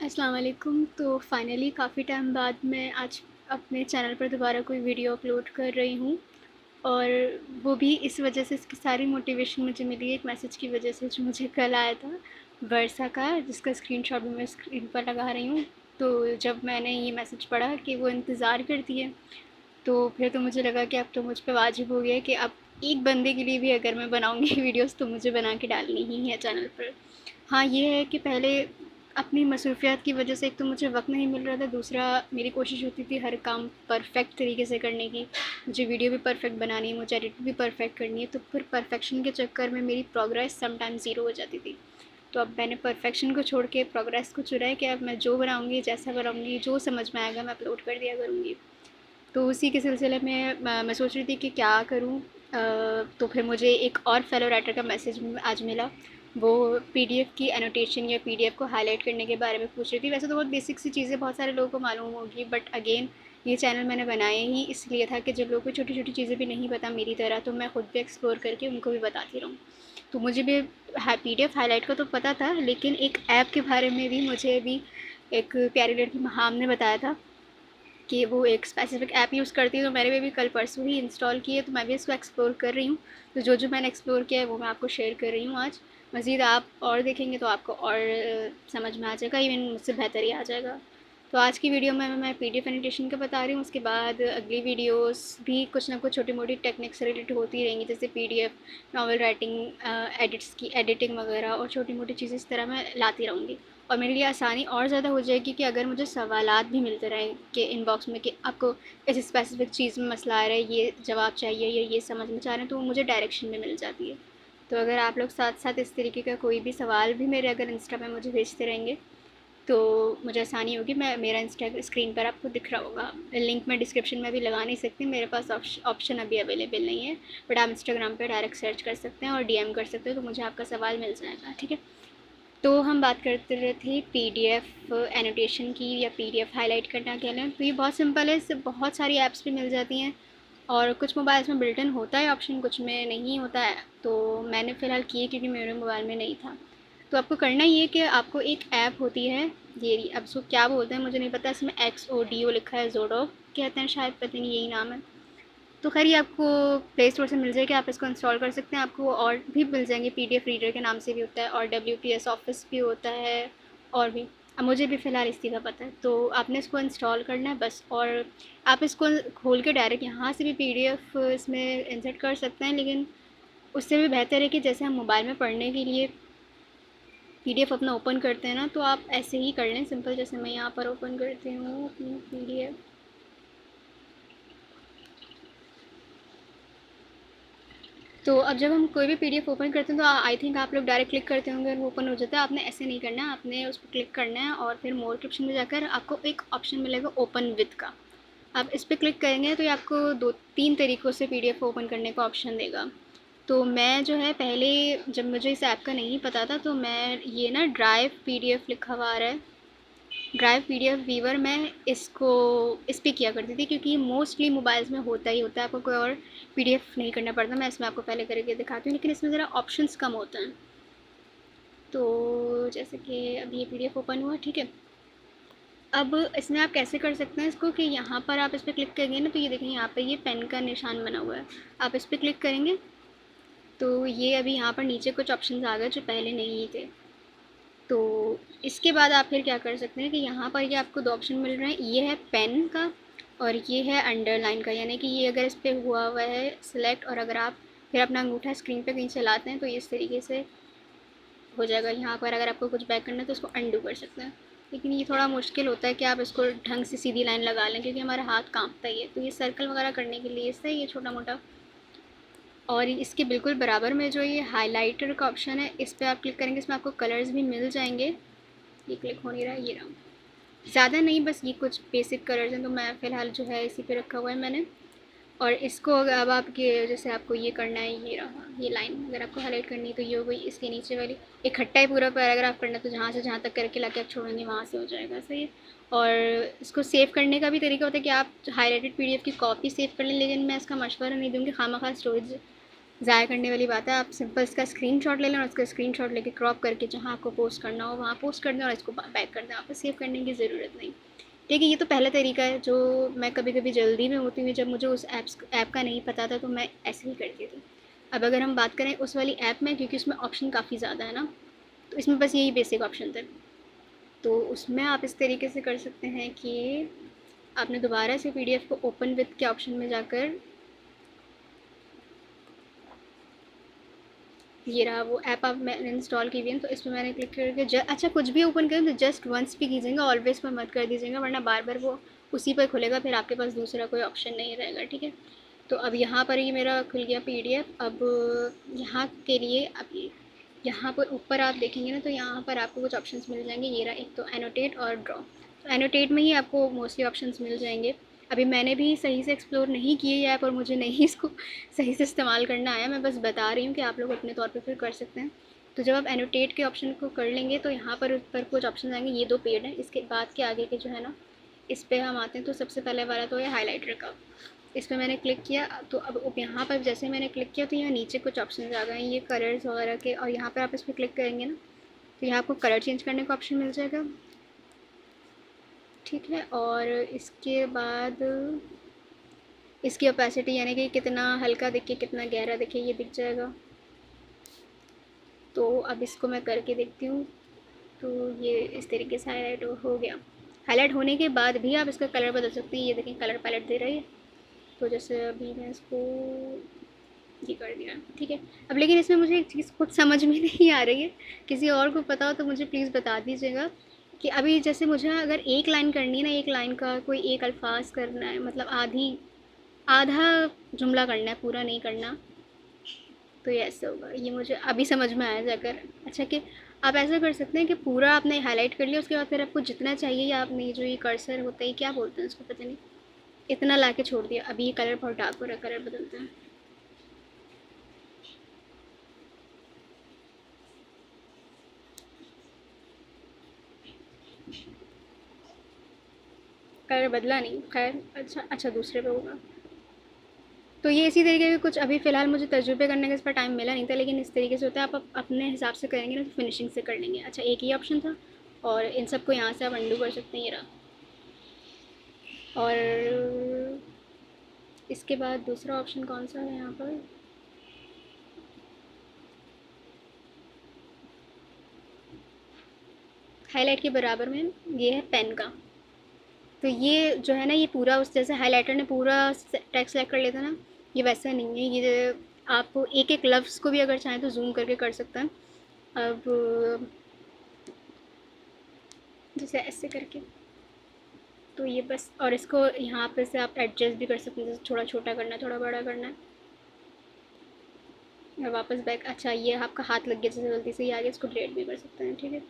अस्सलाम वालेकुम। तो फ़ाइनली काफ़ी टाइम बाद मैं आज अपने चैनल पर दोबारा कोई वीडियो अपलोड कर रही हूँ, और वो भी इस वजह से, इसकी सारी मोटिवेशन मुझे मिली एक मैसेज की वजह से जो मुझे कल आया था वर्षा का, जिसका स्क्रीनशॉट भी मैं स्क्रीन पर लगा रही हूँ। तो जब मैंने ये मैसेज पढ़ा कि वो इंतज़ार करती है, तो फिर तो मुझे लगा कि अब तो मुझ पे वाजिब हो गया कि अब एक बंदे के लिए भी अगर मैं बनाऊँगी वीडियोस तो मुझे बना के डालनी ही है चैनल पर। हाँ, ये है कि पहले अपनी मसरूफ़ियत की वजह से एक तो मुझे वक्त नहीं मिल रहा था, दूसरा मेरी कोशिश होती थी हर काम परफेक्ट तरीके से करने की। मुझे वीडियो भी परफेक्ट बनानी है, मुझे एडिट भी परफेक्ट करनी है, तो फिर परफेक्शन के चक्कर में मेरी प्रोग्रेस समटाइम ज़ीरो हो जाती थी। तो अब मैंने परफेक्शन को छोड़ के प्रोग्रेस को चुना है कि अब मैं जो बनाऊँगी, जैसा बनाऊँगी, जो समझ में आएगा मैं अपलोड कर दिया करूँगी। तो उसी के सिलसिले में मैं सोच रही थी कि क्या करूँ। तो फिर मुझे एक और फेलो राइटर का मैसेज आज मिला। वो पीडीएफ की एनोटेशन या पीडीएफ को हाईलाइट करने के बारे में पूछ रही थी। वैसे तो बहुत बेसिक सी चीज़ें बहुत सारे लोगों को मालूम होगी, बट अगेन ये चैनल मैंने बनाया ही इसलिए था कि जब लोगों को छोटी छोटी चीज़ें भी नहीं पता मेरी तरह, तो मैं खुद भी एक्सप्लोर करके उनको भी बताती रहूँ। तो मुझे भी पीडीएफ हाईलाइट का तो पता था, लेकिन एक ऐप के बारे में भी मुझे अभी एक प्यारी लड़की महाम ने बताया था कि वो एक स्पेसिफिक ऐप यूज़ करती है। तो मैंने भी कल परसों ही इंस्टॉल की है, तो मैं भी इसको एक्सप्लोर कर रही हूँ। तो जो जो मैंने एक्सप्लोर किया है वो मैं आपको शेयर कर रही हूँ आज। मज़ीद आप और देखेंगे तो आपको और समझ में आ जाएगा, इवन मुझसे बेहतर ही आ जाएगा। तो आज की वीडियो में मैं पीडीएफ एनिटेशन का बता रही हूँ। उसके बाद अगली वीडियोस भी कुछ ना कुछ छोटी मोटी टेक्निक से रिलेटेड होती रहेंगी, जैसे पीडीएफ, नॉवल राइटिंग, एडिट्स की एडिटिंग वगैरह, और छोटी मोटी चीज़ें इस तरह मैं लाती रहूँगी। और मेरे लिए आसानी और ज़्यादा हो जाएगी कि अगर मुझे सवालात भी मिलते रहें कि इनबॉक्स में कि आपको इस स्पेसिफिक चीज़ में मसला आ रहा है, ये जवाब चाहिए या ये समझ में चाह रहे हैं, तो वो मुझे डायरेक्शन में मिल जाती है। तो अगर आप लोग साथ साथ इस तरीके का कोई भी सवाल भी मेरे अगर इंस्टा पे मुझे भेजते रहेंगे तो मुझे आसानी होगी। मैं मेरा इंस्टा स्क्रीन पर आपको दिख रहा होगा, लिंक मैं डिस्क्रिप्शन में भी लगा नहीं सकती, मेरे पास ऑप्शन अभी अवेलेबल नहीं है, बट आप इंस्टाग्राम पे डायरेक्ट सर्च कर सकते हैं और डीएम कर सकते हो, तो मुझे आपका सवाल मिल जाएगा। ठीक है। तो हम बात करते रहे थे पीडीएफ एनोटेशन की या पीडीएफ हाईलाइट करना क्या लें। तो ये बहुत सिंपल है, इससे बहुत सारी ऐप्स भी मिल जाती हैं, और कुछ मोबाइल्स में बिल्ट इन होता है ऑप्शन, कुछ में नहीं होता है। तो मैंने फ़िलहाल किए क्योंकि मेरे मोबाइल में नहीं था। तो आपको करना ये कि आपको एक ऐप होती है, ये अब उसको क्या बोलते हैं मुझे नहीं पता, इसमें XODO लिखा है, जोडो कहते हैं शायद, पता नहीं यही नाम है। तो खैर ये आपको प्ले स्टोर से मिल जाएगी, आप इसको इंस्टॉल कर सकते हैं। आपको और भी मिल जाएंगे, पीडीएफ रीडर के नाम से भी होता है, और WPS ऑफिस भी होता है, और भी। अब मुझे भी फ़िलहाल इसी का पता है। तो आपने इसको इंस्टॉल करना है बस, और आप इसको खोल के डायरेक्ट यहाँ से भी पीडीएफ इसमें इंसर्ट कर सकते हैं, लेकिन उससे भी बेहतर है कि जैसे हम मोबाइल में पढ़ने के लिए पीडीएफ अपना ओपन करते हैं ना, तो आप ऐसे ही कर लें सिंपल। जैसे मैं यहाँ पर ओपन करती हूँ अपनी पीडीएफ, तो अब जब हम कोई भी पीडीएफ ओपन करते हैं तो आई थिंक आप लोग डायरेक्ट क्लिक करते होंगे और वो ओपन हो जाता है। आपने ऐसे नहीं करना है, आपने उस पर क्लिक करना है और फिर मोर के ऑप्शन में जाकर आपको एक ऑप्शन मिलेगा ओपन विद का। आप इस पर क्लिक करेंगे तो ये आपको 2-3 तरीक़ों से पीडीएफ को ओपन करने का ऑप्शन देगा। तो मैं जो है पहले, जब मुझे इस ऐप का नहीं पता था, तो मैं ये ना ड्राइव पीडीएफ लिखा हुआ आ रहा है, ड्राइव पीडीएफ वीवर, मैं इसको इस पर किया करती थी क्योंकि मोस्टली मोबाइल्स में होता ही होता है, आपको कोई और पीडीएफ नहीं करना पड़ता। मैं इसमें आपको पहले करके दिखाती हूँ, लेकिन इसमें ज़रा ऑप्शंस कम होते हैं। तो जैसे कि अब ये पीडीएफ ओपन हुआ, ठीक है। अब इसमें आप कैसे कर सकते हैं इसको कि यहाँ पर आप इस पर क्लिक करेंगे ना, तो ये देखें यहाँ पे ये पेन का निशान बना हुआ है, आप इस पर क्लिक करेंगे तो ये अभी यहाँ पर नीचे कुछ ऑप्शंस आ गए जो पहले नहीं थे। तो इसके बाद आप फिर क्या कर सकते हैं कि यहाँ पर ये आपको 2 ऑप्शन मिल रहे हैं, ये है पेन का और ये है अंडरलाइन का, यानी कि ये अगर इस पर हुआ हुआ है सिलेक्ट, और अगर आप फिर अपना अंगूठा स्क्रीन पे कहीं चलाते हैं तो इस तरीके से हो जाएगा। यहाँ पर अगर आपको कुछ बैक करना है तो उसको अंडू कर सकते हैं, लेकिन ये थोड़ा मुश्किल होता है कि आप इसको ढंग से सीधी लाइन लगा लें क्योंकि हमारा हाथ काँपता ही है। तो ये सर्कल वगैरह करने के लिए इससे ये छोटा मोटा, और इसके बिल्कुल बराबर में जो ये हाइलाइटर का ऑप्शन है इस पर आप क्लिक करेंगे, इसमें आपको कलर्स भी मिल जाएंगे। ये क्लिक हो नहीं रहा है, ये रहा, ज़्यादा नहीं, बस ये कुछ बेसिक कलर्स हैं, तो मैं फ़िलहाल जो है इसी पे रखा हुआ है मैंने। और इसको अब आपके जैसे आपको ये करना है, ये रहा ये लाइन अगर आपको हाईलाइट करनी है तो ये हो गई। इसके नीचे वाली इकट्ठा ही पूरा पैराग्राफ करना, तो जहाँ से जहाँ तक करके लाके आप छोड़ेंगे वहाँ से हो जाएगा, सही है। और इसको सेव करने का भी तरीका होता है कि आप हाईलाइटेड पीडीएफ की कॉपी सेव कर लें, लेकिन मैं इसका मशवरा नहीं दूँगी, खामखा स्टोरेज ज़ाया करने वाली बात है। आप सिंपल इसका स्क्रीनशॉट ले लें और उसका स्क्रीनशॉट लेके क्रॉप करके जहाँ आपको पोस्ट करना हो वहाँ पोस्ट कर दें और इसको बैक कर दें। आपको सेव करने की ज़रूरत नहीं। ठीक है, ये तो पहला तरीका है जो मैं कभी कभी जल्दी में होती हूँ, जब मुझे उस ऐप का नहीं पता था तो मैं ऐसे ही करती थी। अब अगर हम बात करें उस वाली ऐप में, क्योंकि उसमें ऑप्शन काफ़ी ज़्यादा है ना, तो इसमें बस यही बेसिक ऑप्शन थे। तो उसमें आप इस तरीके से कर सकते हैं कि आपने दोबारा से पीडीएफ को ओपन विथ के ऑप्शन में जाकर, ये रहा वो ऐप आप मैंने इंस्टॉल की हुई है, तो इसमें मैंने क्लिक करके अच्छा कुछ भी ओपन करें तो जस्ट वंस भी कीजिएगा, ऑलवेज पर मत कर दीजिएगा, वरना बार बार वो उसी पर खुलेगा, फिर आपके पास दूसरा कोई ऑप्शन नहीं रहेगा। ठीक है, तो अब यहाँ पर ये मेरा खुल गया पीडीएफ। अब यहाँ के लिए अब यहाँ पर ऊपर आप देखेंगे ना, तो यहाँ पर आपको कुछ ऑप्शंस मिल जाएंगे। ये रहा, एक तो एनोटेट और ड्रॉ। तो एनोटेट में ही आपको मोस्टली ऑप्शंस मिल जाएंगे। अभी मैंने भी सही से एक्सप्लोर नहीं किए ये ऐप और मुझे नहीं इसको सही से इस्तेमाल करना आया, मैं बस बता रही हूँ कि आप लोग अपने तौर पे फिर कर सकते हैं। तो जब आप एनोटेट के ऑप्शन को कर लेंगे तो यहाँ पर ऊपर कुछ ऑप्शन आएंगे, ये 2 पेड हैं, इसके बाद के आगे के जो है ना, इस पर हम आते हैं। तो सबसे पहले वाला तो है हाईलाइटर का, इस पर मैंने क्लिक किया। तो अब यहाँ पर जैसे मैंने क्लिक किया तो यहाँ नीचे कुछ ऑप्शन आ गए हैं ये कलर्स वगैरह के, और यहाँ पर आप इस पर क्लिक करेंगे ना तो यहाँ आपको कलर चेंज करने का ऑप्शन मिल जाएगा। ठीक है, और इसके बाद इसकी ओपेसिटी यानी कि कितना हल्का दिखे कितना गहरा दिखे ये दिख जाएगा। तो अब इसको मैं करके देखती हूँ। तो ये इस तरीके से हाईलाइट हो गया। हाईलाइट होने के बाद भी आप इसका कलर बदल सकते हैं, ये देखें कलर पैलेट दे रही है। तो जैसे अभी मैं इसको ये कर दिया। ठीक है, अब लेकिन इसमें मुझे एक चीज़ कुछ समझ में नहीं आ रही है, किसी और को पता हो तो मुझे प्लीज़ बता दीजिएगा कि अभी जैसे मुझे अगर एक लाइन करनी है ना, एक लाइन का कोई एक अल्फाज करना है, मतलब आधा जुमला करना है, पूरा नहीं करना, तो ये ऐसे होगा। ये मुझे अभी समझ में आया जाकर। अच्छा कि आप ऐसा कर सकते हैं कि पूरा आपने हाईलाइट कर लिया, उसके बाद फिर आपको जितना चाहिए या आपने जो ये कर्सर होता है क्या बोलते हैं उसको पता नहीं, इतना ला के छोड़ दिया। अभी ये कलर बहुत डार्क हो रहा है, कलर बदलते हैं। कलर बदला नहीं, खैर अच्छा अच्छा दूसरे पे होगा। तो ये इसी तरीके के कुछ अभी फ़िलहाल मुझे तजुर्बे करने का इस पर टाइम मिला नहीं था, लेकिन इस तरीके से होता है। आप अपने हिसाब से करेंगे ना तो फिनिशिंग से कर लेंगे। अच्छा एक ही ऑप्शन था और इन सबको यहाँ से आप अंडू कर सकते हैं, ये रहा। और इसके बाद दूसरा ऑप्शन कौन सा है यहाँ पर, हाईलाइट के बराबर में ये है पेन का। तो ये जो है ना, ये पूरा उस जैसे हाइलाइटर ने पूरा टेक्स्ट सेलेक्ट कर लिया था ना, ये वैसा नहीं है। ये आप एक एक लफ्ज़ को भी अगर चाहें तो जूम करके कर सकते हैं। अब जैसे ऐसे करके, तो ये बस, और इसको यहाँ पे से आप एडजस्ट भी कर सकते हैं, जैसे थोड़ा छोटा करना है थोड़ा बड़ा करना है। और वापस बैक, अच्छा ये आपका हाथ लग गया जैसे गलती से ये आगे, इसको डिलीट भी कर सकते हैं। ठीक है,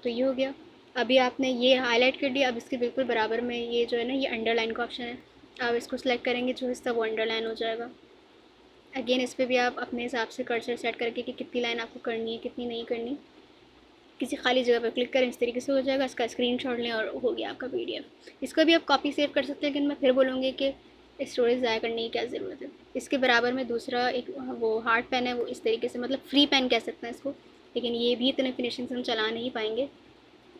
तो ये हो गया। अभी आपने ये हाईलाइट कर दिया, अब इसके बिल्कुल बराबर में ये जो है ना, ये अंडरलाइन का ऑप्शन है। आप इसको सिलेक्ट करेंगे, जो हिस्सा वो अंडरलाइन हो जाएगा। अगेन इस पर भी आप अपने हिसाब से कर्सर सेट करके कि कितनी लाइन आपको करनी है कितनी नहीं करनी, किसी खाली जगह पर क्लिक करें, इस तरीके से हो जाएगा। इसका स्क्रीनशॉट लें और हो गया आपका पीडीएफ। इसको भी आप कॉपी सेव कर सकते हैं, लेकिन मैं फिर बोलूँगी कि स्टोरेज ज़ाया करने की क्या ज़रूरत है। इसके बराबर में दूसरा एक वो हार्ड पेन है, वो इस तरीके से, मतलब फ्री पेन कह सकते हैं इसको, लेकिन ये भी इतने फिनिशिंग से हम चला नहीं पाएंगे।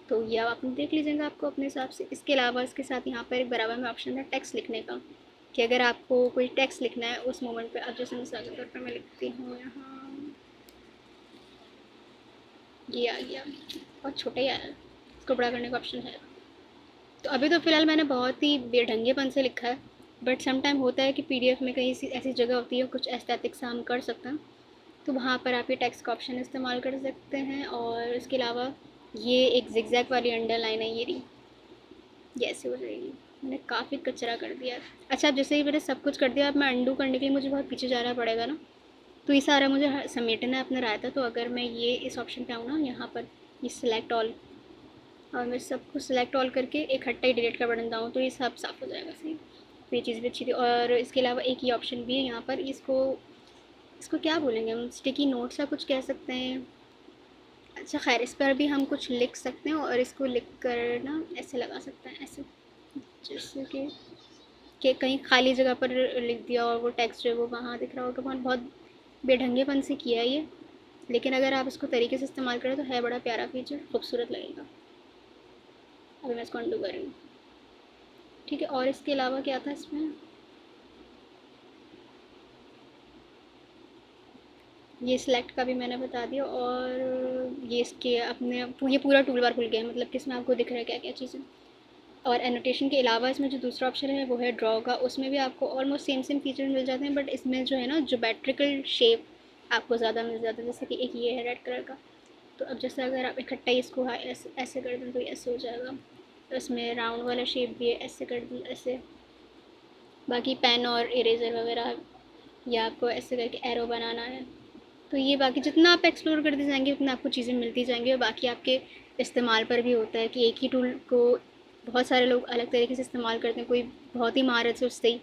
तो ये आप देख लीजिएगा आपको अपने हिसाब से। इसके अलावा इसके साथ यहाँ पर एक बराबर में ऑप्शन है टेक्स्ट लिखने का, कि अगर आपको कोई टेक्स्ट लिखना है उस मोमेंट पे, अब जैसे मिसाल के तौर पर मैं लिखती हूँ यहाँ, ये आ गया, बहुत छोटा ही आया है, इसको बड़ा करने का ऑप्शन है। तो अभी तो फ़िलहाल मैंने बहुत ही बेढंगेपन से लिखा है, बट सम टाइम होता है कि पीडीएफ में कहीं ऐसी जगह होती है कुछ एस्थेटिक्स हम कर सकते हैं, तो वहाँ पर आप ये टेक्स्ट का ऑप्शन इस्तेमाल कर सकते हैं। और इसके अलावा ये एक जिगजैग वाली अंडरलाइन है, ये रही, ये ऐसे हो जाएगी। मैंने काफ़ी कचरा कर दिया है। अच्छा अब जैसे ही मैंने सब कुछ कर दिया, अब मैं अंडू करने के लिए मुझे बहुत पीछे जाना पड़ेगा ना, तो ये सारा मुझे समेटना है अपना रायता। तो अगर मैं ये इस ऑप्शन पे आऊँ ना, यहाँ पर ये सिलेक्ट ऑल, और मैं सब कुछ सिलेक्ट ऑल करके इकट्ठा ही डिलीट का बटन दबाऊँ तो ये सब साफ़ हो जाएगा। सही, तो ये चीज़ भी अच्छी थी। और इसके अलावा एक ही ऑप्शन भी है यहाँ पर, इसको इसको क्या बोलेंगे हम, स्टिकी नोट सा कुछ कह सकते हैं। अच्छा खैर, इस पर भी हम कुछ लिख सकते हैं और इसको लिख कर ना ऐसे लगा सकते हैं, ऐसे, जैसे कि कहीं खाली जगह पर लिख दिया और वो टेक्स्ट जो है वो वहाँ दिख रहा होगा। बहुत बहुत बेढंगेपन से किया है ये, लेकिन अगर आप इसको तरीके से इस्तेमाल करें तो है बड़ा प्यारा फीचर, खूबसूरत लगेगा। अभी मैं इसको अंडू कर रही हूँ। ठीक है, और इसके अलावा क्या था इसमें, ये सिलेक्ट का भी मैंने बता दिया, और ये इसके अपने ये पूरा टूल बार खुल गया है, मतलब कि इसमें आपको दिख रहा है क्या क्या चीज़ें। और एनोटेशन के अलावा इसमें जो दूसरा ऑप्शन है वो है ड्रॉ का, उसमें भी आपको ऑलमोस्ट सेम सेम फीचर मिल जाते हैं, बट इसमें जो है ना ज्योमेट्रिकल शेप आपको ज़्यादा मिल जाता है। जैसे कि एक ये है रेड कलर का, तो अब जैसे अगर आप इकट्ठा ही इसको ऐसे ऐसे कर दें तो ये ऐसे हो जाएगा। तो इसमें राउंड वाला शेप भी है, ऐसे कर दें ऐसे। बाकी पेन और इरेज़र वगैरह, या आपको ऐसे करके एरो बनाना है, तो ये बाकी जितना आप एक्सप्लोर करते जाएंगे उतना आपको चीज़ें मिलती जाएंगी। और बाकी आपके इस्तेमाल पर भी होता है कि एक ही टूल को बहुत सारे लोग अलग तरीके से इस्तेमाल करते हैं। कोई बहुत ही महारत से उससे ही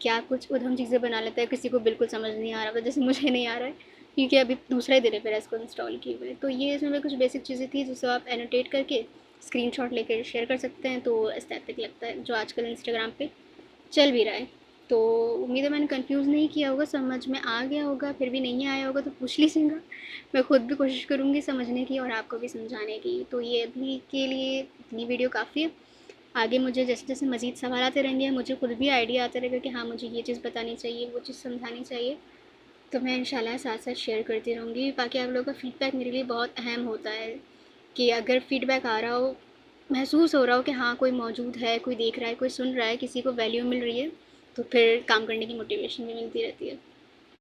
क्या कुछ उधम चीज़ें बना लेता है, किसी को बिल्कुल समझ नहीं आ रहा था, जैसे मुझे नहीं आ रहा है क्योंकि अभी दूसरा ही दिन है मेरा इसको इंस्टॉल किए हुए। तो ये इसमें कुछ बेसिक चीज़ें थी जिसको आप एनोटेट करके स्क्रीनशॉट लेकर शेयर कर सकते हैं, तो एस्थेटिक लगता है, जो आजकल इंस्टाग्राम पे चल भी रहा है। तो उम्मीद है मैंने कंफ्यूज नहीं किया होगा, समझ में आ गया होगा। फिर भी नहीं आया होगा तो पूछ लीजिएगा, मैं खुद भी कोशिश करूँगी समझने की और आपको भी समझाने की। तो ये अभी के लिए इतनी वीडियो काफ़ी है। आगे मुझे जैसे जैसे मज़ीद सवाल आते रहेंगे, मुझे खुद भी आइडिया आता रहेगा कि हाँ मुझे ये चीज़ बतानी चाहिए, वो चीज़ समझानी चाहिए, तो मैं इंशाल्लाह साथ साथ शेयर करती रहूँगी। बाकी आप लोगों का फ़ीडबैक मेरे लिए बहुत अहम होता है, कि अगर फ़ीडबैक आ रहा हो, महसूस हो रहा हो कि हाँ कोई मौजूद है, कोई देख रहा है, कोई सुन रहा है, किसी को वैल्यू मिल रही है, तो फिर काम करने की मोटिवेशन भी मिलती रहती है।